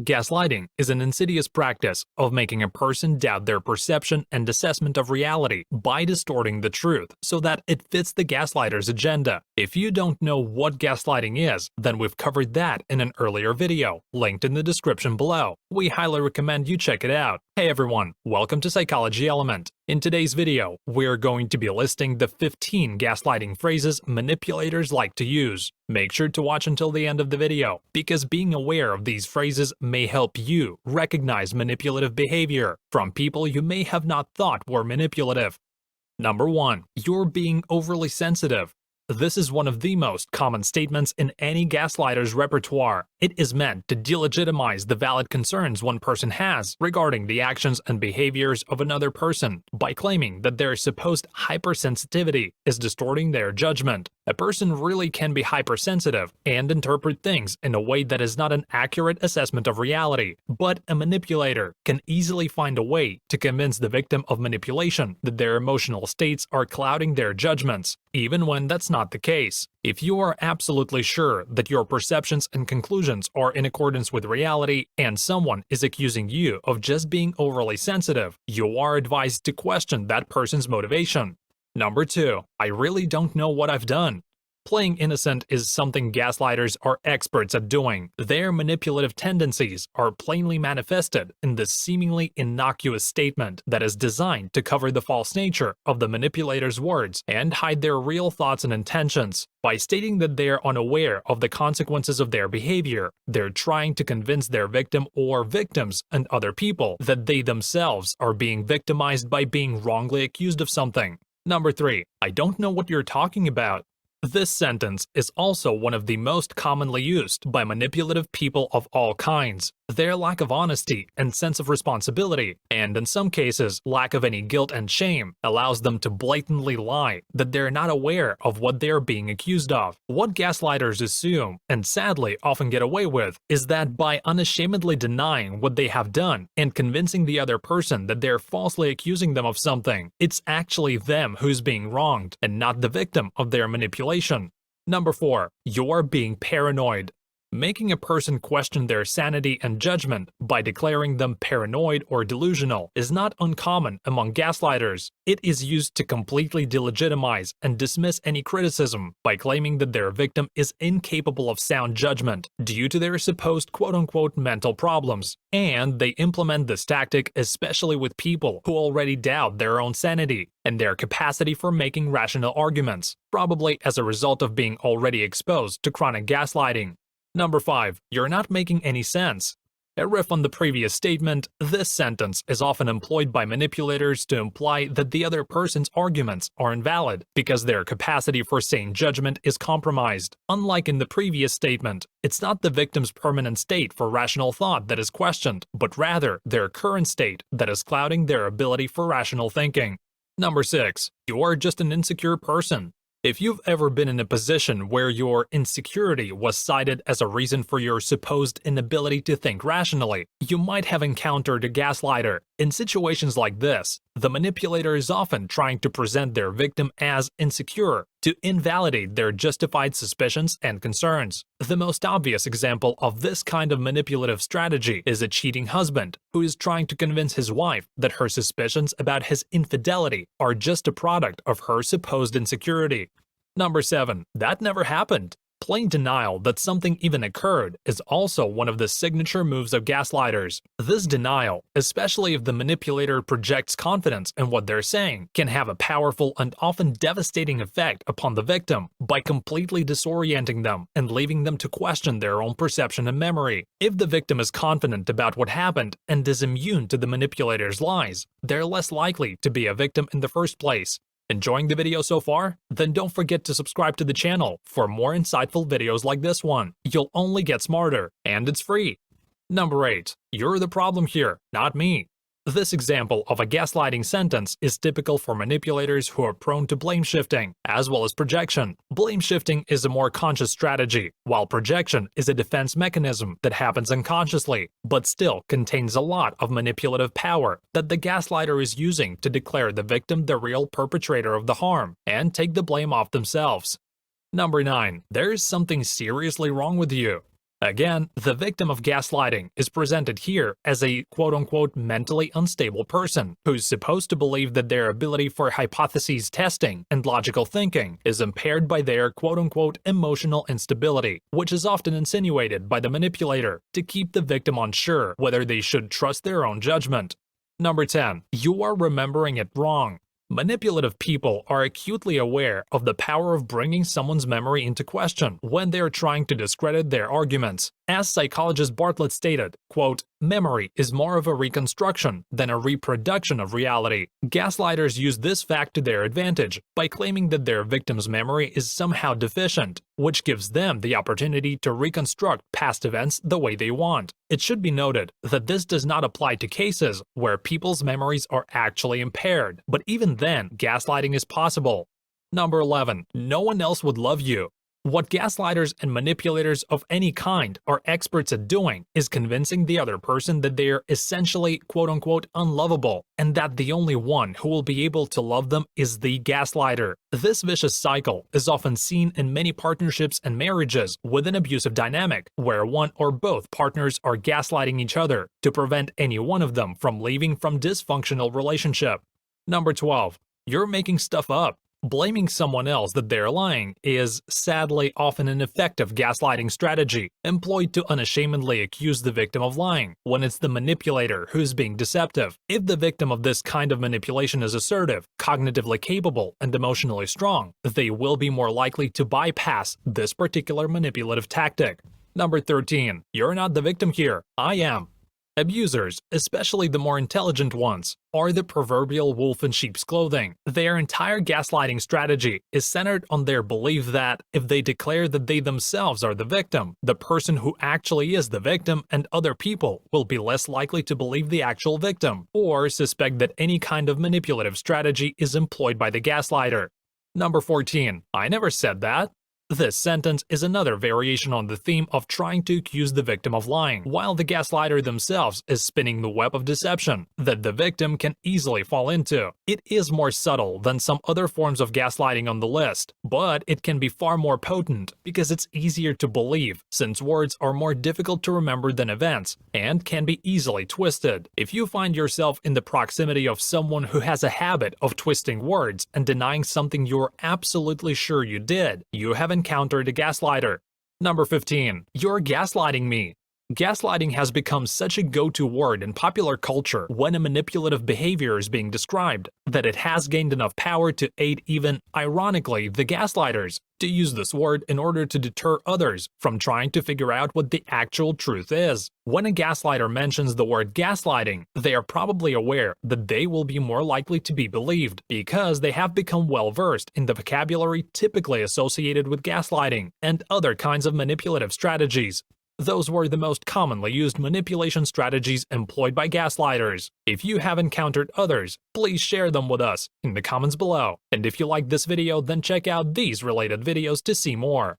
Gaslighting is an insidious practice of making a person doubt their perception and assessment of reality by distorting the truth so that it fits the gaslighter's agenda. If you don't know what gaslighting is, then we've covered that in an earlier video, linked in the description below. We highly recommend you check it out. Hey everyone, welcome to Psychology Element. In today's video, we're going to be listing the 15 gaslighting phrases manipulators like to use. Make sure to watch until the end of the video, because being aware of these phrases may help you recognize manipulative behavior from people you may have not thought were manipulative. Number 1. You're being overly sensitive. This is one of the most common statements in any gaslighter's repertoire. It is meant to delegitimize the valid concerns one person has regarding the actions and behaviors of another person by claiming that their supposed hypersensitivity is distorting their judgment. A person really can be hypersensitive and interpret things in a way that is not an accurate assessment of reality, but a manipulator can easily find a way to convince the victim of manipulation that their emotional states are clouding their judgments, even when that's not the case. If you are absolutely sure that your perceptions and conclusions are in accordance with reality and someone is accusing you of just being overly sensitive, you are advised to question that person's motivation. Number 2. I really don't know what I've done. Playing innocent is something gaslighters are experts at doing. Their manipulative tendencies are plainly manifested in this seemingly innocuous statement that is designed to cover the false nature of the manipulator's words and hide their real thoughts and intentions. By stating that they are unaware of the consequences of their behavior, they're trying to convince their victim or victims and other people that they themselves are being victimized by being wrongly accused of something. Number 3. I don't know what you're talking about. This sentence is also one of the most commonly used by manipulative people of all kinds. Their lack of honesty and sense of responsibility, and in some cases lack of any guilt and shame, allows them to blatantly lie that they're not aware of what they're being accused of. What gaslighters assume, and sadly often get away with, is that by unashamedly denying what they have done and convincing the other person that they're falsely accusing them of something, it's actually them who's being wronged and not the victim of their manipulation. Number 4. You're being paranoid. Making a person question their sanity and judgment by declaring them paranoid or delusional is not uncommon among gaslighters. It is used to completely delegitimize and dismiss any criticism by claiming that their victim is incapable of sound judgment due to their supposed quote-unquote mental problems. And they implement this tactic especially with people who already doubt their own sanity and their capacity for making rational arguments, probably as a result of being already exposed to chronic gaslighting. Number 5. You're not making any sense. A riff on the previous statement, this sentence is often employed by manipulators to imply that the other person's arguments are invalid because their capacity for sane judgment is compromised. Unlike in the previous statement, it's not the victim's permanent state for rational thought that is questioned, but rather their current state that is clouding their ability for rational thinking. Number 6. You are just an insecure person. If you've ever been in a position where your insecurity was cited as a reason for your supposed inability to think rationally, you might have encountered a gaslighter. In situations like this, the manipulator is often trying to present their victim as insecure to invalidate their justified suspicions and concerns. The most obvious example of this kind of manipulative strategy is a cheating husband who is trying to convince his wife that her suspicions about his infidelity are just a product of her supposed insecurity. Number 7. That never happened. Plain denial that something even occurred is also one of the signature moves of gaslighters. This denial, especially if the manipulator projects confidence in what they're saying, can have a powerful and often devastating effect upon the victim by completely disorienting them and leaving them to question their own perception and memory. If the victim is confident about what happened and is immune to the manipulator's lies, they're less likely to be a victim in the first place. Enjoying the video so far? Then don't forget to subscribe to the channel for more insightful videos like this one. You'll only get smarter, and it's free. Number 8. You're the problem here, not me. This example of a gaslighting sentence is typical for manipulators who are prone to blame shifting, as well as projection. Blame shifting is a more conscious strategy, while projection is a defense mechanism that happens unconsciously, but still contains a lot of manipulative power that the gaslighter is using to declare the victim the real perpetrator of the harm and take the blame off themselves. Number 9. There is something seriously wrong with you. Again, the victim of gaslighting is presented here as a quote-unquote mentally unstable person who's supposed to believe that their ability for hypothesis testing and logical thinking is impaired by their quote-unquote emotional instability, which is often insinuated by the manipulator to keep the victim unsure whether they should trust their own judgment. Number 10. You are remembering it wrong. Manipulative people are acutely aware of the power of bringing someone's memory into question when they are trying to discredit their arguments. As psychologist Bartlett stated, quote, "Memory is more of a reconstruction than a reproduction of reality." Gaslighters use this fact to their advantage by claiming that their victim's memory is somehow deficient, which gives them the opportunity to reconstruct past events the way they want. It should be noted that this does not apply to cases where people's memories are actually impaired, but even then, gaslighting is possible. Number 11. No one else would love you. What gaslighters and manipulators of any kind are experts at doing is convincing the other person that they are essentially quote-unquote unlovable, and that the only one who will be able to love them is the gaslighter. This vicious cycle is often seen in many partnerships and marriages with an abusive dynamic, where one or both partners are gaslighting each other to prevent any one of them from leaving from dysfunctional relationship. Number 12. You're making stuff up. Blaming someone else that they're lying is, sadly, often an effective gaslighting strategy, employed to unashamedly accuse the victim of lying, when it's the manipulator who's being deceptive. If the victim of this kind of manipulation is assertive, cognitively capable, and emotionally strong, they will be more likely to bypass this particular manipulative tactic. Number 13. You're not the victim here, I am. Abusers, especially the more intelligent ones, are the proverbial wolf in sheep's clothing. Their entire gaslighting strategy is centered on their belief that if they declare that they themselves are the victim, the person who actually is the victim and other people will be less likely to believe the actual victim, or suspect that any kind of manipulative strategy is employed by the gaslighter. Number 14. I never said that. This sentence is another variation on the theme of trying to accuse the victim of lying, while the gaslighter themselves is spinning the web of deception that the victim can easily fall into. It is more subtle than some other forms of gaslighting on the list, but it can be far more potent because it's easier to believe, since words are more difficult to remember than events, and can be easily twisted. If you find yourself in the proximity of someone who has a habit of twisting words and denying something you're absolutely sure you did, you have encountered a gaslighter. Number 15. You're gaslighting me. Gaslighting has become such a go-to word in popular culture when a manipulative behavior is being described that it has gained enough power to aid even, ironically, the gaslighters to use this word in order to deter others from trying to figure out what the actual truth is. When a gaslighter mentions the word gaslighting, they are probably aware that they will be more likely to be believed because they have become well-versed in the vocabulary typically associated with gaslighting and other kinds of manipulative strategies. Those were the most commonly used manipulation strategies employed by gaslighters. If you have encountered others, please share them with us in the comments below. And if you like this video, then check out these related videos to see more.